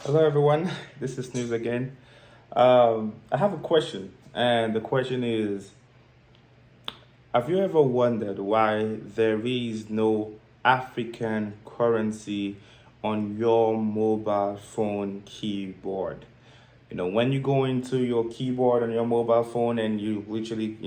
Hello, everyone. This is News again. I have a question, and the question is: have you ever wondered why there is no African currency on your mobile phone keyboard? When you go into your keyboard on your mobile phone and you literally,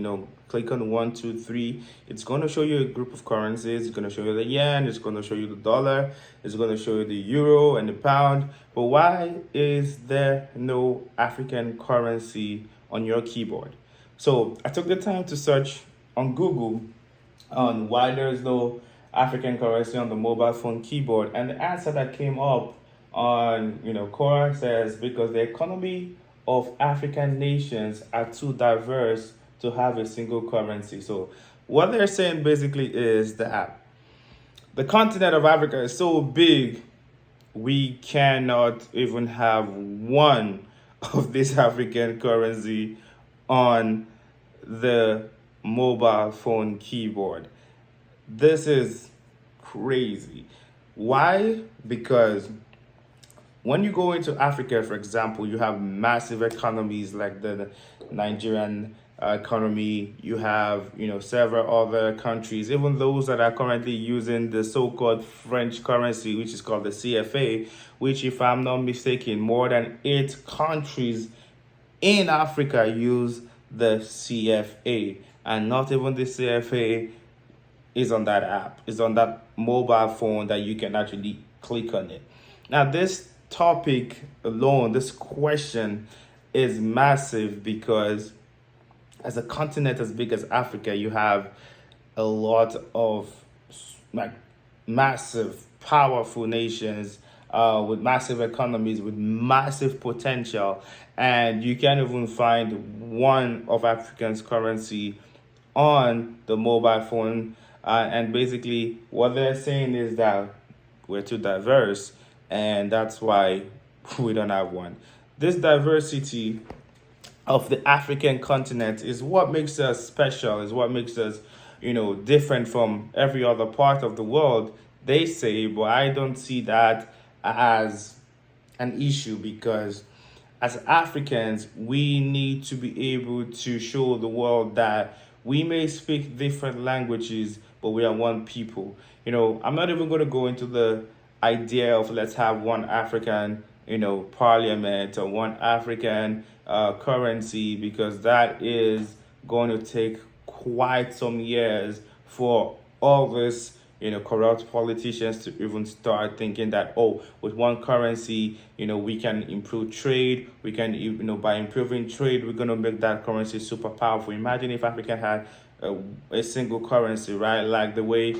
click on one, two, three, it's going to show you a group of currencies. It's going to show you the yen, it's going to show you the dollar, it's going to show you the euro and the pound. But why is there no African currency on your keyboard? So I took the time to search on Google on why there is no African currency on the mobile phone keyboard. And the answer that came up on Quora says because the economy of African nations are too diverse to have a single currency. So what they're saying basically is that the continent of Africa is so big we cannot even have one of this African currency on the mobile phone keyboard. This is crazy. Why? Because when you go into Africa, for example, you have massive economies like the Nigerian economy. You have, several other countries, even those that are currently using the so-called French currency, which is called the CFA, which, if I'm not mistaken, more than 8 countries in Africa use the CFA, and not even the CFA is on that app, is on that mobile phone that you can actually click on it. Now, this topic alone, this question is massive because as a continent as big as Africa, you have a lot of like massive, powerful nations with massive economies, with massive potential, and you can't even find one of African's currency on the mobile phone. And basically, what they're saying is that we're too diverse, and that's why we don't have one. This diversity of the African continent is what makes us special, is what makes us, different from every other part of the world, they say, but I don't see that as an issue because as Africans, we need to be able to show the world that we may speak different languages, but we are one people. I'm not even going to go into the idea of let's have one African, parliament or one African currency because that is going to take quite some years for all this corrupt politicians to even start thinking that, oh, with one currency, we can improve trade. We can, by improving trade, we're going to make that currency super powerful. Imagine if Africa had a single currency, right? Like the way,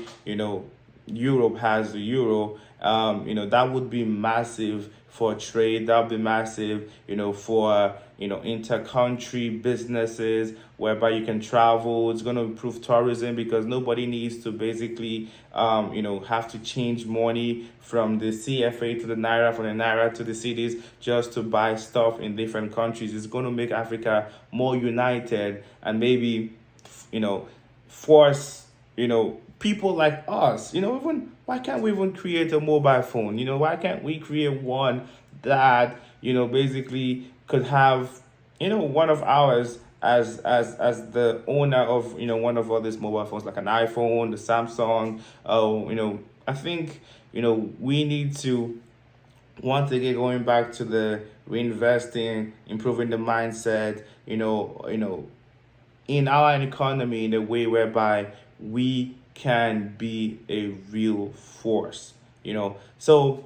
Europe has the euro. That would be massive for trade. That would be massive, for inter-country businesses whereby you can travel. It's going to improve tourism because nobody needs to basically, have to change money from the CFA to the naira, from the naira to the cities just to buy stuff in different countries. It's going to make Africa more united and maybe, force, people like us, even why can't we even create a mobile phone? Why can't we create one that, basically could have, one of ours as the owner of, one of all these mobile phones, like an iPhone, the Samsung. I think, we need to once again going back to the reinvesting, improving the mindset, in our economy in a way whereby we can be a real force. So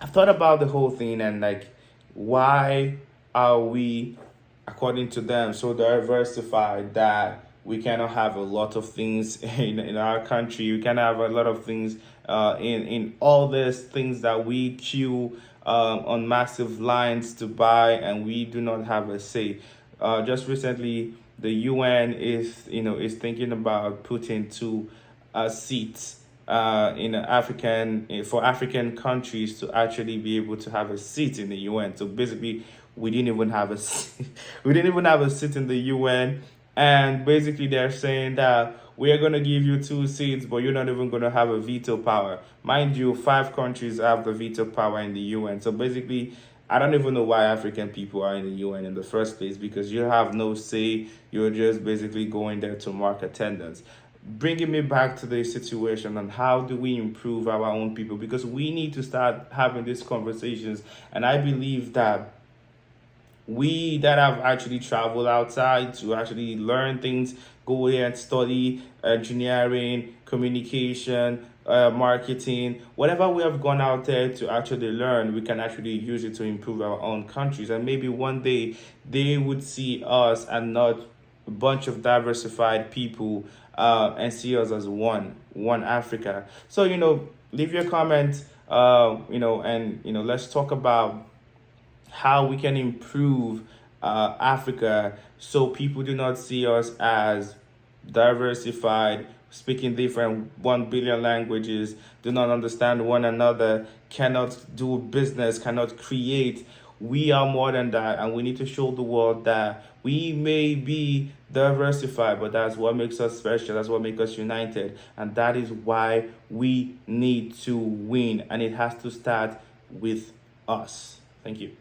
I've thought about the whole thing and like why are we, according to them, so diversified that we cannot have a lot of things in our country. We can have a lot of things in all these things that we queue on massive lines to buy, and we do not have a say. Just recently, the UN is thinking about putting two seats in African for African countries to actually be able to have a seat in the UN. So basically, we didn't even have we didn't even have a seat in the UN, and basically they're saying that we are going to give you 2 seats, but you're not even going to have a veto power. Mind you, 5 countries have the veto power in the UN. So basically, I don't even know why African people are in the UN in the first place, because you have no say. You're just basically going there to mark attendance. Bringing me back to the situation and how do we improve our own people, because we need to start having these conversations. And I believe that we that have actually traveled outside to actually learn things, go there and study engineering, communication, marketing, whatever we have gone out there to actually learn, we can actually use it to improve our own countries. And maybe one day they would see us and not a bunch of diversified people, and see us as one Africa. So, leave your comments, and, let's talk about how we can improve Africa so people do not see us as diversified, speaking different 1 billion languages, do not understand one another, cannot do business, cannot create. We are more than that, and we need to show the world that we may be diversified, but that's what makes us special. That's what makes us united, and that is why we need to win, and it has to start with us. Thank you.